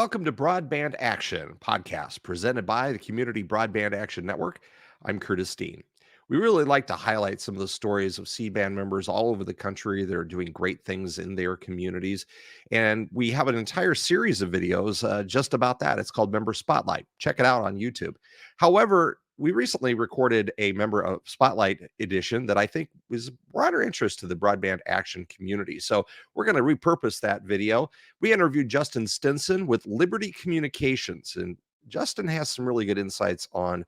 Welcome to Broadband Action podcast presented by the Community Broadband Action Network. I'm Curtis Dean. We really like to highlight some of the stories of CBAN members all over the country that are doing great things in their communities. And we have an entire series of videos just about that. It's called Member Spotlight. Check it out on YouTube. However, we recently recorded a Member of Spotlight edition that I think was broader interest to the broadband action community. So we're going to repurpose that video. We interviewed Justin Stinson with Liberty Communications, and Justin has some really good insights on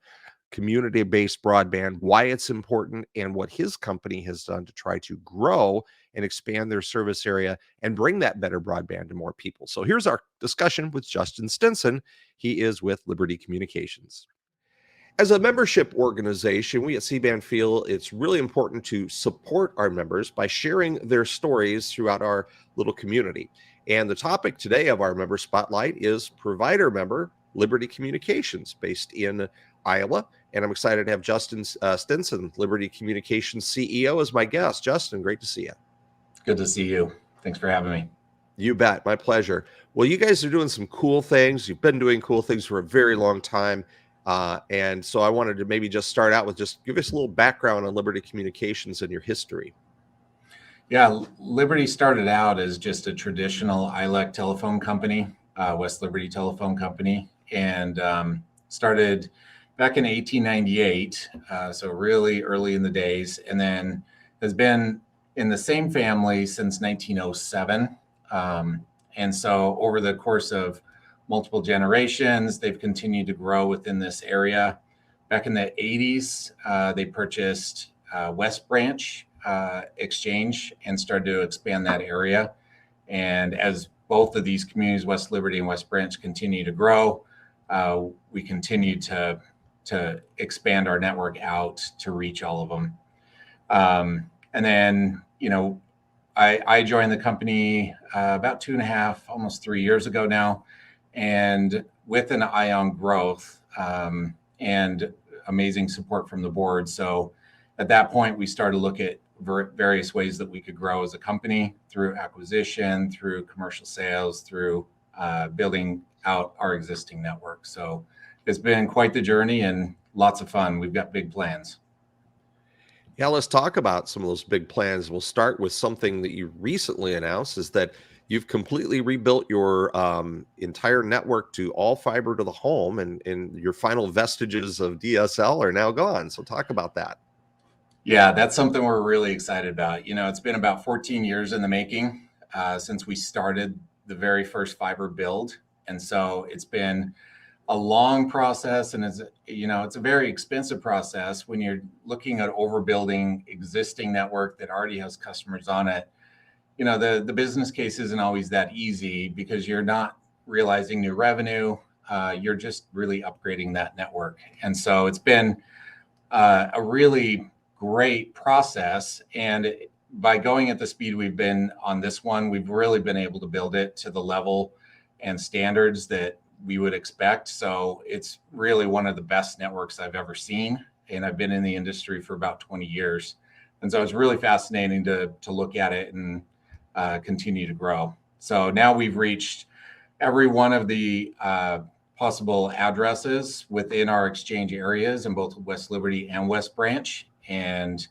community-based broadband, why it's important, and what his company has done to try to grow and expand their service area and bring that better broadband to more people. So here's our discussion with Justin Stinson. He is with Liberty Communications. As a membership organization, we at CBAN feel it's really important to support our members by sharing their stories throughout our little community. And the topic today of our Member Spotlight is provider member Liberty Communications based in Iowa. And I'm excited to have Justin Stinson, Liberty Communications CEO, as my guest. Justin, great to see you. Good to see you. Thanks for having me. You bet. My pleasure. Well, you guys are doing some cool things. You've been doing cool things for a very long time. And so I wanted to maybe just start out with just give us a little background on Liberty Communications and your history. Yeah, Liberty started out as just a traditional ILEC telephone company, West Liberty Telephone Company, and started back in 1898, so really early in the days, and then has been in the same family since 1907. And so over the course of multiple generations, they've continued to grow within this area. Back in the 80s, they purchased West Branch Exchange and started to expand that area. And as both of these communities, West Liberty and West Branch, continue to grow, we continue to expand our network out to reach all of them. And then, I joined the company about 2.5, almost 3 years ago now. And with an eye on growth and amazing support from the board. So at that point, we started to look at various ways that we could grow as a company through acquisition, through commercial sales, through building out our existing network. So it's been quite the journey and lots of fun. We've got big plans. Yeah, let's talk about some of those big plans. We'll start with something that you recently announced is that you've completely rebuilt your entire network to all fiber to the home, and your final vestiges of DSL are now gone. So talk about that. Yeah, that's something we're really excited about. It's been about 14 years in the making since we started the very first fiber build. And so it's been a long process, and it's a very expensive process when you're looking at overbuilding existing network that already has customers on it. The business case isn't always that easy because you're not realizing new revenue. You're just really upgrading that network. And so it's been a really great process. And by going at the speed we've been on this one, we've really been able to build it to the level and standards that we would expect. So it's really one of the best networks I've ever seen. And I've been in the industry for about 20 years. And so it's really fascinating to look at it and continue to grow. So now we've reached every one of the possible addresses within our exchange areas in both West Liberty and West Branch. And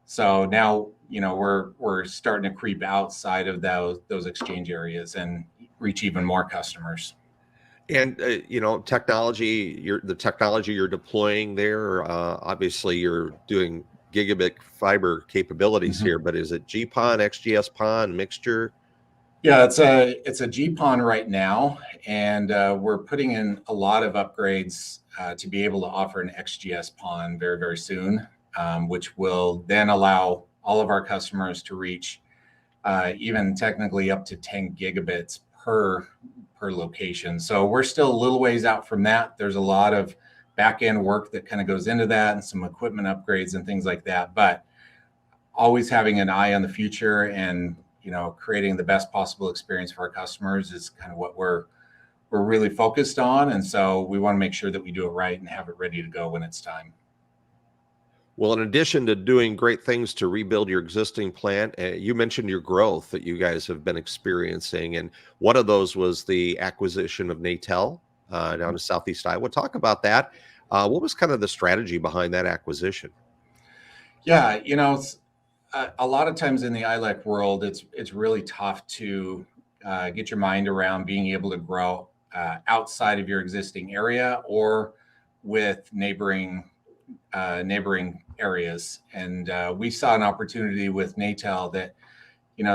so now, we're starting to creep outside of those exchange areas and reach even more customers. And, the technology you're deploying there, obviously you're doing gigabit fiber capabilities here, but is it GPON, XGS-PON, mixture? Yeah, it's a GPON right now, and we're putting in a lot of upgrades to be able to offer an XGS-PON very, very soon, which will then allow all of our customers to reach even technically up to 10 gigabits per location. So we're still a little ways out from that. There's a lot of back end work that kind of goes into that and some equipment upgrades and things like that. But always having an eye on the future and creating the best possible experience for our customers is kind of what we're really focused on. And so we want to make sure that we do it right and have it ready to go when it's time. Well, in addition to doing great things to rebuild your existing plant, you mentioned your growth that you guys have been experiencing, and one of those was the acquisition of Natel down to Southeast Iowa. Talk about that. What was kind of the strategy behind that acquisition? Yeah, a lot of times in the ILEC world, it's really tough to get your mind around being able to grow outside of your existing area or with neighboring areas. And we saw an opportunity with Natel that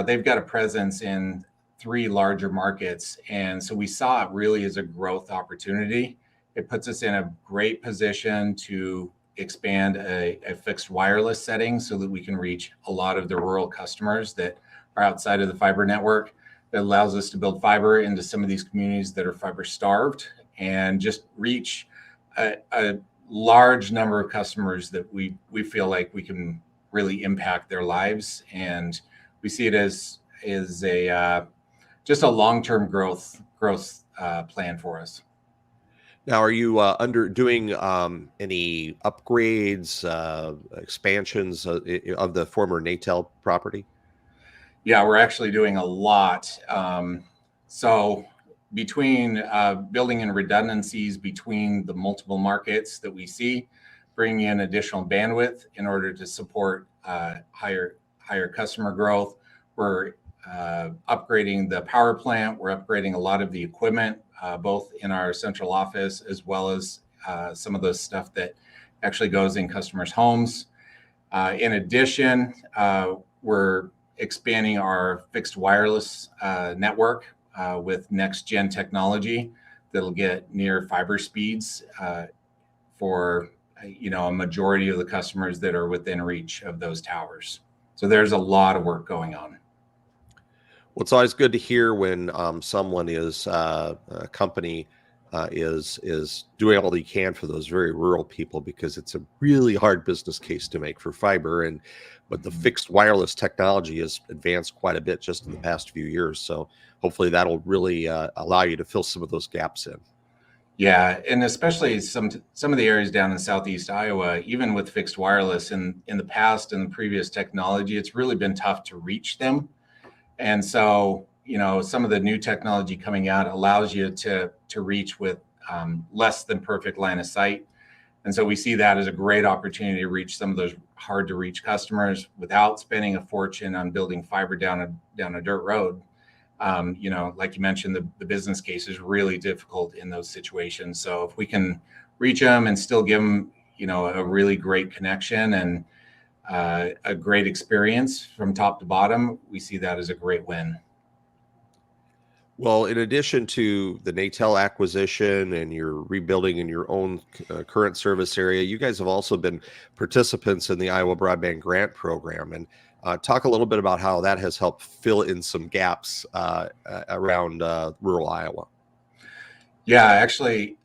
they've got a presence in three larger markets, and so we saw it really as a growth opportunity. It puts us in a great position to expand a fixed wireless setting so that we can reach a lot of the rural customers that are outside of the fiber network. That allows us to build fiber into some of these communities that are fiber starved and just reach a large number of customers that we feel like we can really impact their lives. And we see it as a just a long-term growth plan for us. Now, are you under doing any upgrades, expansions of the former Natel property? Yeah, we're actually doing a lot. So between building in redundancies between the multiple markets that we see, bringing in additional bandwidth in order to support higher customer growth. We're upgrading the power plant. We're upgrading a lot of the equipment, both in our central office as well as some of the stuff that actually goes in customers' homes. In addition, we're expanding our fixed wireless network with next gen technology that'll get near fiber speeds for a majority of the customers that are within reach of those towers. So there's a lot of work going on. Well, it's always good to hear when someone is a company is doing all they can for those very rural people, because it's a really hard business case to make for fiber. But the fixed wireless technology has advanced quite a bit just in the past few years. So hopefully that'll really allow you to fill some of those gaps in. Yeah, and especially some of the areas down in Southeast Iowa, even with fixed wireless in the past and the previous technology, it's really been tough to reach them. And so, some of the new technology coming out allows you to reach with less than perfect line of sight. And so we see that as a great opportunity to reach some of those hard to reach customers without spending a fortune on building fiber down a dirt road. Like you mentioned, the business case is really difficult in those situations. So if we can reach them and still give them, a really great connection and a great experience from top to bottom, we see that as a great win. Well, in addition to the Natel acquisition and you're rebuilding in your own current service area, you guys have also been participants in the Iowa Broadband Grant Program. And talk a little bit about how that has helped fill in some gaps around rural Iowa. Yeah, actually,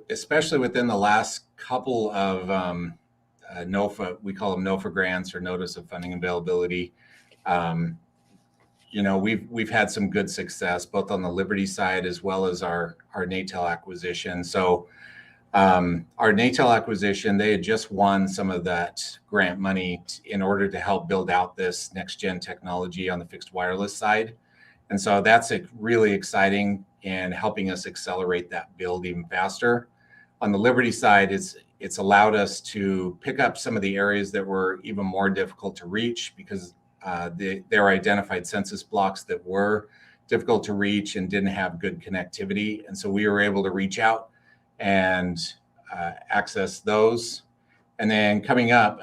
especially within the last couple of NOFA, we call them NOFA grants or Notice of Funding Availability. We've had some good success both on the Liberty side as well as our Natel acquisition. So our Natel acquisition, they had just won some of that grant money in order to help build out this next gen technology on the fixed wireless side. And so that's really exciting and helping us accelerate that build even faster. On the Liberty side, it's allowed us to pick up some of the areas that were even more difficult to reach because there are identified census blocks that were difficult to reach and didn't have good connectivity. And so we were able to reach out and access those. And then coming up,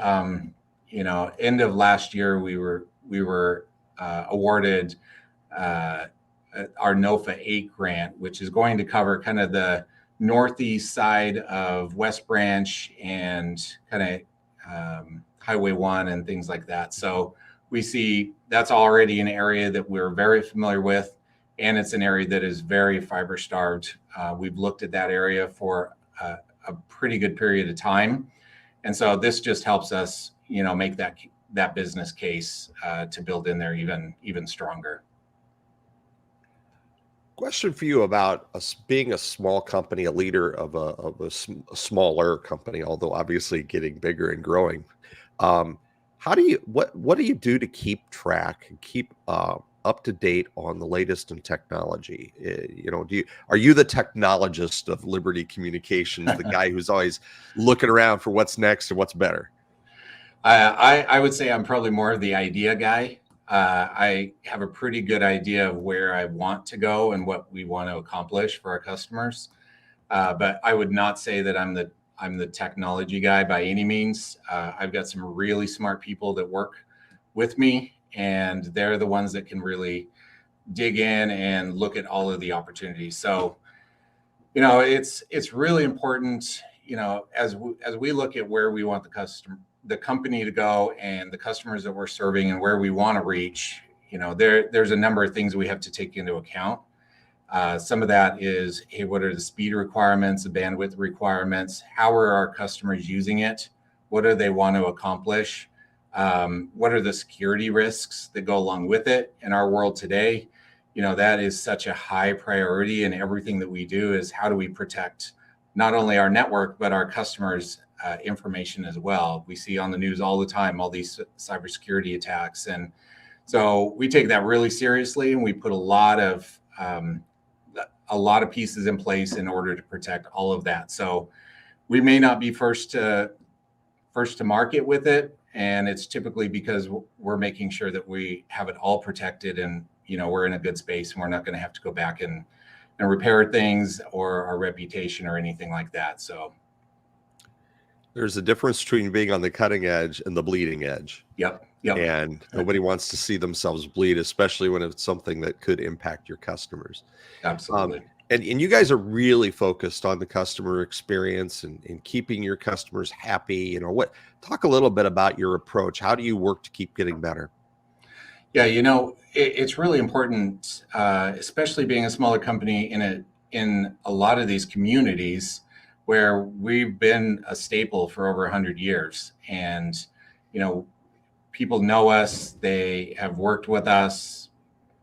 end of last year, we were awarded our NOFA 8 grant, which is going to cover kind of the northeast side of West Branch and kind of Highway 1 and things like that. So we see that's already an area that we're very familiar with, and it's an area that is very fiber starved. We've looked at that area for a pretty good period of time. And so this just helps us, make that business case to build in there even stronger. Question for you about us being a small company, a leader of a smaller company, although obviously getting bigger and growing. Um, how do you what do you do to keep track and keep up to date on the latest in technology? Do you are you the technologist of Liberty Communications, the guy who's always looking around for what's next and what's better? I would say I'm probably more of the idea guy. I have a pretty good idea of where I want to go and what we want to accomplish for our customers. But I would not say that I'm the technology guy by any means. I've got some really smart people that work with me, and they're the ones that can really dig in and look at all of the opportunities. So, it's really important, as we look at where we want the company to go and the customers that we're serving and where we want to reach. There's a number of things we have to take into account. Some of that is, hey, what are the speed requirements, the bandwidth requirements? How are our customers using it? What do they want to accomplish? What are the security risks that go along with it? In our world today, that is such a high priority, and everything that we do is how do we protect not only our network, but our customers' information as well. We see on the news all the time, all these cybersecurity attacks. And so we take that really seriously, and we put a lot of pieces in place in order to protect all of that. So we may not be first to market with it, and it's typically because we're making sure that we have it all protected, and we're in a good space, and we're not going to have to go back and repair things or our reputation or anything like that. So There's a difference between being on the cutting edge and the bleeding edge. yep. And nobody wants to see themselves bleed, especially when it's something that could impact your customers. Absolutely. And you guys are really focused on the customer experience and keeping your customers happy. Talk a little bit about your approach. How do you work to keep getting better? Yeah, it's really important, especially being a smaller company in a lot of these communities where we've been a staple for over 100 years. And, people know us, they have worked with us,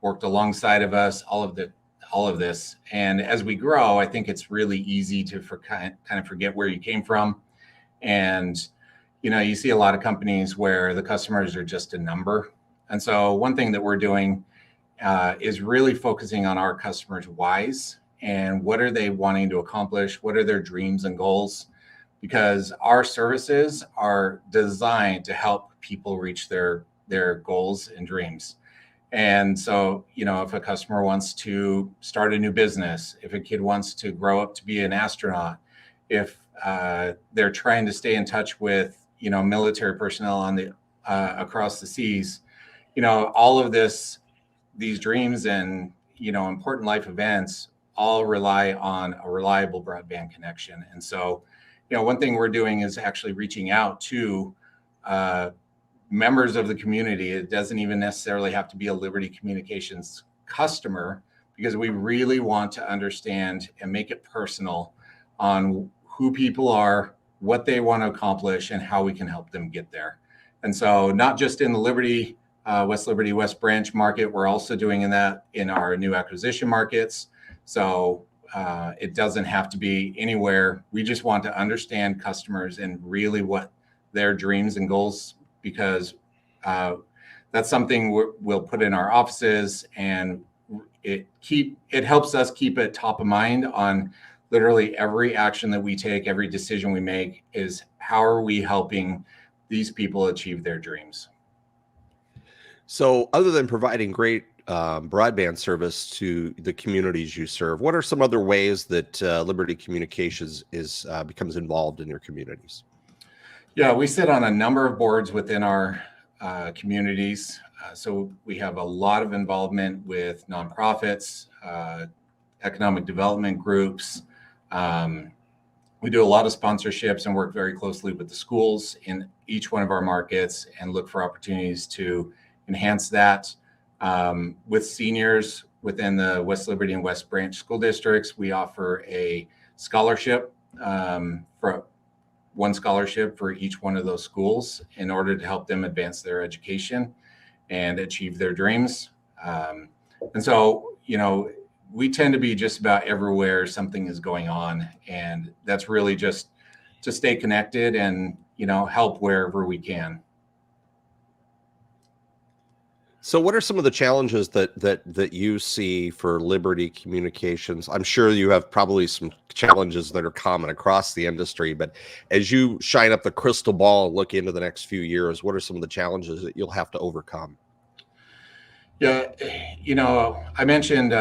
worked alongside of us, all of this. And as we grow, I think it's really easy to kind of forget where you came from. And, you see a lot of companies where the customers are just a number. And so one thing that we're doing is really focusing on our customers' whys and what are they wanting to accomplish? What are their dreams and goals? Because our services are designed to help people reach their goals and dreams. And so, if a customer wants to start a new business, if a kid wants to grow up to be an astronaut, if they're trying to stay in touch with, military personnel on the across the seas, all of these dreams and, important life events all rely on a reliable broadband connection. And so, one thing we're doing is actually reaching out to members of the community. It doesn't even necessarily have to be a Liberty Communications customer, because we really want to understand and make it personal on who people are, what they want to accomplish, and how we can help them get there. And so not just in the Liberty, West Liberty, West Branch market, we're also doing that in our new acquisition markets. So it doesn't have to be anywhere. We just want to understand customers and really what their dreams and goals, because that's something we'll put in our offices, and it helps us keep it top of mind on literally every action that we take, every decision we make is how are we helping these people achieve their dreams. So other than providing great broadband service to the communities you serve, what are some other ways that Liberty Communications becomes involved in your communities? Yeah, we sit on a number of boards within our communities. So we have a lot of involvement with nonprofits, economic development groups. We do a lot of sponsorships and work very closely with the schools in each one of our markets and look for opportunities to enhance that. With seniors within the West Liberty and West Branch school districts, we offer a scholarship, for one scholarship for each one of those schools in order to help them advance their education and achieve their dreams. And so, we tend to be just about everywhere something is going on, and that's really just to stay connected and help wherever we can. So what are some of the challenges that you see for Liberty Communications? I'm sure you have probably some challenges that are common across the industry, but as you shine up the crystal ball and look into the next few years, what are some of the challenges that you'll have to overcome? Yeah, I mentioned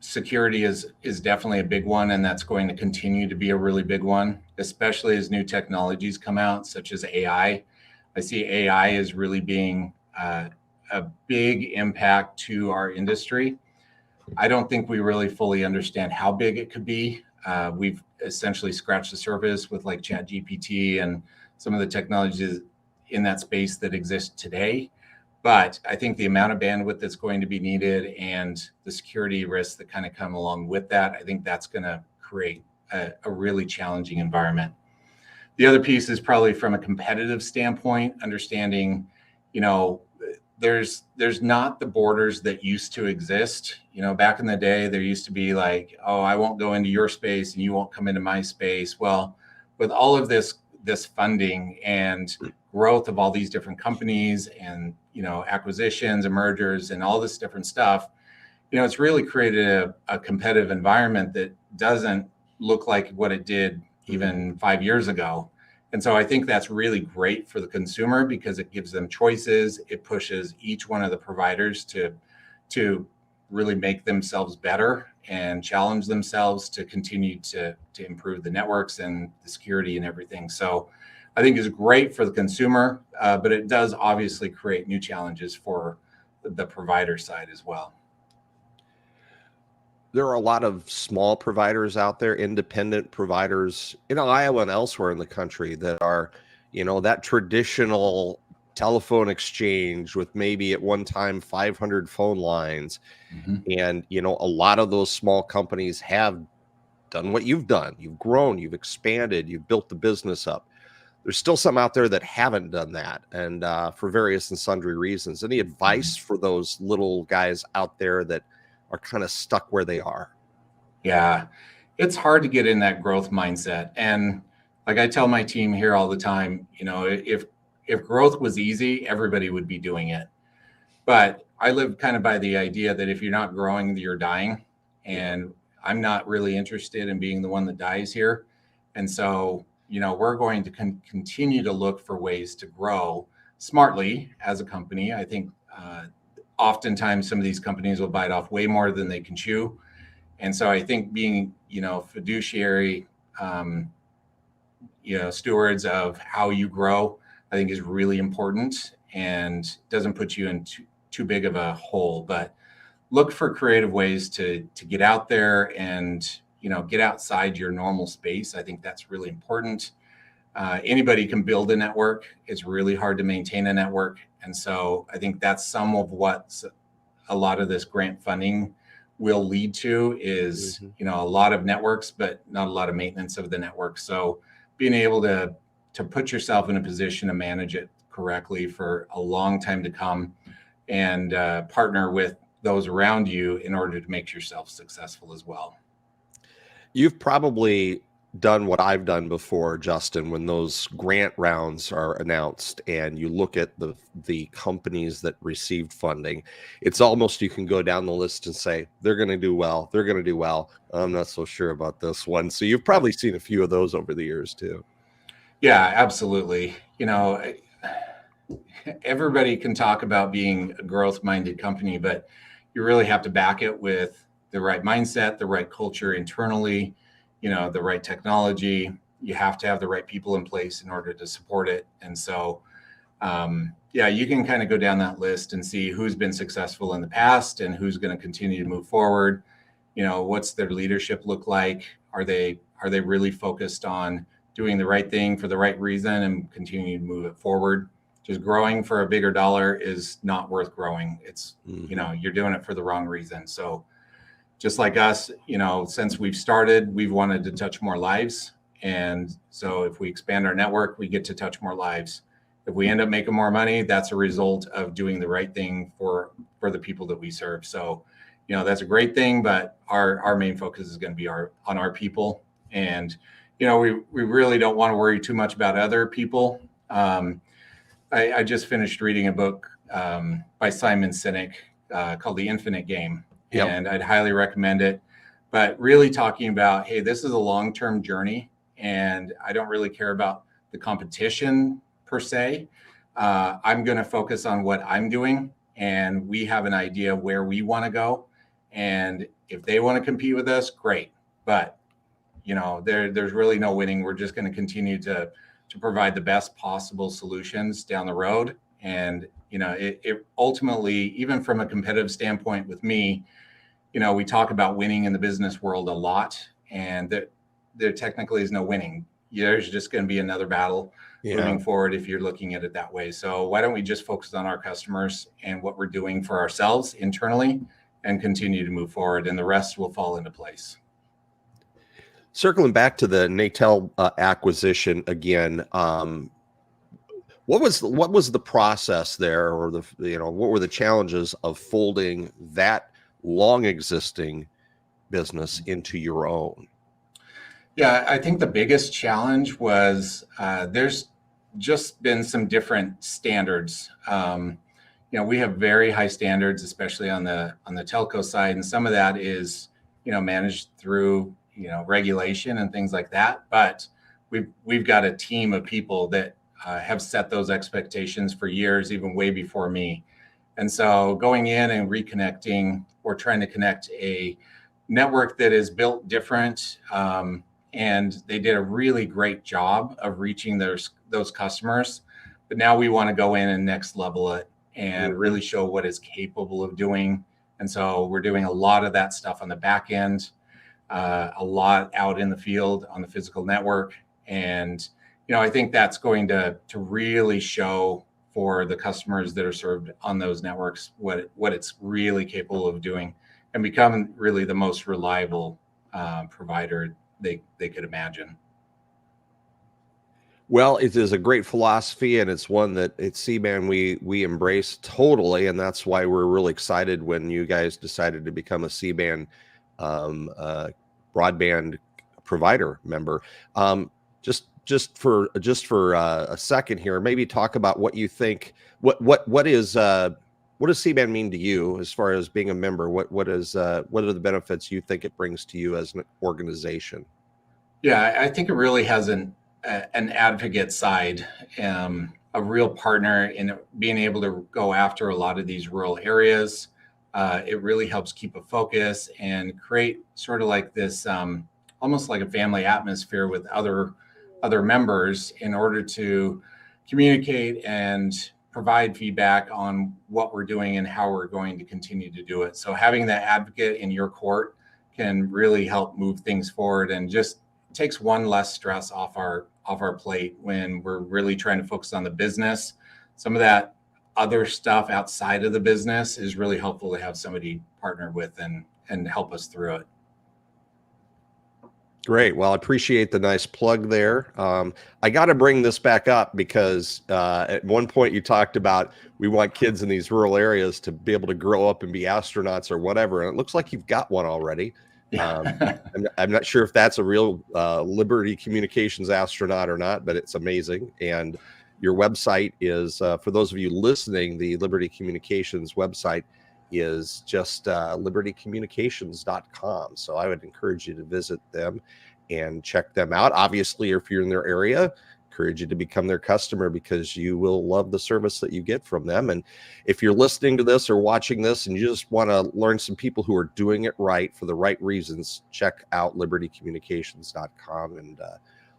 security is definitely a big one, and that's going to continue to be a really big one, especially as new technologies come out, such as AI. I see AI as really being a big impact to our industry. I don't think we really fully understand how big it could be. We've essentially scratched the surface with like ChatGPT and some of the technologies in that space that exist today. But I think the amount of bandwidth that's going to be needed and the security risks that kind of come along with that, I think that's going to create a really challenging environment. The other piece is probably from a competitive standpoint, understanding, there's not the borders that used to exist. Back in the day, there used to be like, oh, I won't go into your space and you won't come into my space. Well, with all of this funding and growth of all these different companies and acquisitions and mergers and all this different stuff, it's really created a competitive environment that doesn't look like what it did even 5 years ago. And so I think that's really great for the consumer because it gives them choices. It pushes each one of the providers to really make themselves better and challenge themselves to continue to improve the networks and the security and everything. So I think it's great for the consumer, but it does obviously create new challenges for the provider side as well. There are a lot of small providers out there, independent providers in Iowa and elsewhere in the country that are, that traditional telephone exchange with maybe at one time 500 phone lines. Mm-hmm. And, a lot of those small companies have done what you've done. You've grown, you've expanded, you've built the business up. There's still some out there that haven't done that, and for various and sundry reasons. Any advice for those little guys out there that are kind of stuck where they are? Yeah, it's hard to get in that growth mindset. And like I tell my team here all the time, if growth was easy, everybody would be doing it. But I live kind of by the idea that if you're not growing, you're dying. And I'm not really interested in being the one that dies here. And so, we're going to continue to look for ways to grow smartly as a company. I think oftentimes some of these companies will bite off way more than they can chew. And so I think being, fiduciary, stewards of how you grow, I think is really important and doesn't put you in too big of a hole. But look for creative ways to get out there and, get outside your normal space. I think that's really important. Anybody can build a network. It's really hard to maintain a network. And so I think that's some of what a lot of this grant funding will lead to is, a lot of networks, but not a lot of maintenance of the network. So being able to put yourself in a position to manage it correctly for a long time to come and partner with those around you in order to make yourself successful as well. You've probably done what I've done before, Justin, when those grant rounds are announced and you look at the companies that received funding. It's almost, you can go down the list and say, they're going to do well. They're going to do well. I'm not so sure about this one. So you've probably seen a few of those over the years too. Yeah, absolutely. Everybody can talk about being a growth-minded company, but you really have to back it with the right mindset, the right culture internally, the right technology. You have to have the right people in place in order to support it. And so, you can kind of go down that list and see who's been successful in the past and who's going to continue to move forward. What's their leadership look like? Are they really focused on doing the right thing for the right reason and continue to move it forward? Just growing for a bigger dollar is not worth growing. It's, you're doing it for the wrong reason. So just like us, since we've started, we've wanted to touch more lives. And so if we expand our network, we get to touch more lives. If we end up making more money, that's a result of doing the right thing for the people that we serve. So, that's a great thing, but our main focus is going to be on our people. And, we really don't want to worry too much about other people. I just finished reading a book by Simon Sinek called The Infinite Game, and I'd highly recommend it. But really talking about, hey, this is a long-term journey, and I don't really care about the competition per se. I'm going to focus on what I'm doing, and we have an idea where we want to go. And if they want to compete with us, great. But there's really no winning. We're just going to continue to provide the best possible solutions down the road. And it ultimately, even from a competitive standpoint with me, we talk about winning in the business world a lot, and there technically is no winning. There's just going to be another battle moving forward if you're looking at it that way. So why don't we just focus on our customers and what we're doing for ourselves internally and continue to move forward, and the rest will fall into place. Circling back to the Natel acquisition again, what was the process there, or what were the challenges of folding that long existing business into your own? Yeah, I think the biggest challenge was there's just been some different standards. We have very high standards, especially on the telco side, and some of that is managed through regulation and things like that. But we've got a team of people that have set those expectations for years, even way before me. And so going in and reconnecting or trying to connect a network that is built different, and they did a really great job of reaching those customers. But now we want to go in and next level it and really show what it's capable of doing. And so we're doing a lot of that stuff on the back end, a lot out in the field on the physical network. And, I think that's going to really show for the customers that are served on those networks what it's really capable of doing, and become really the most reliable provider they could imagine. Well, it is a great philosophy, and it's one that at CBAN we embrace totally, and that's why we're really excited when you guys decided to become a CBAN broadband provider member. Just for a second here, maybe talk about what you think. What does CBAN mean to you as far as being a member? What are the benefits you think it brings to you as an organization? Yeah, I think it really has an advocate side, a real partner in being able to go after a lot of these rural areas. It really helps keep a focus and create sort of like this, almost like a family atmosphere with other members, in order to communicate and provide feedback on what we're doing and how we're going to continue to do it. So having that advocate in your court can really help move things forward, and just takes one less stress off our plate when we're really trying to focus on the business. Some of that other stuff outside of the business is really helpful to have somebody partner with and help us through it. Great. Well, I appreciate the nice plug there. I got to bring this back up because at one point you talked about we want kids in these rural areas to be able to grow up and be astronauts or whatever. And it looks like you've got one already. I'm not sure if that's a real Liberty Communications astronaut or not, but it's amazing. And your website is, for those of you listening, the Liberty Communications website is just libertycommunications.com. So I would encourage you to visit them and check them out. Obviously, if you're in their area, encourage you to become their customer, because you will love the service that you get from them. And if you're listening to this or watching this and you just want to learn some people who are doing it right for the right reasons, check out libertycommunications.com and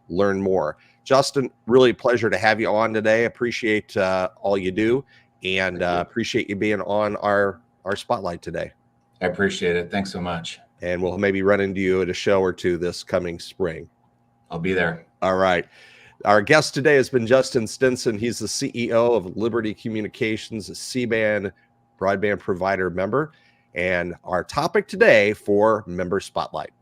learn more. Justin, really a pleasure to have you on today. Appreciate all you do, and appreciate you being on our spotlight today. I appreciate it. Thanks so much. And we'll maybe run into you at a show or two this coming spring. I'll be there. All right. Our guest today has been Justin Stinson. He's the CEO of Liberty Communications, a CBAN broadband provider member, and our topic today for Member Spotlight.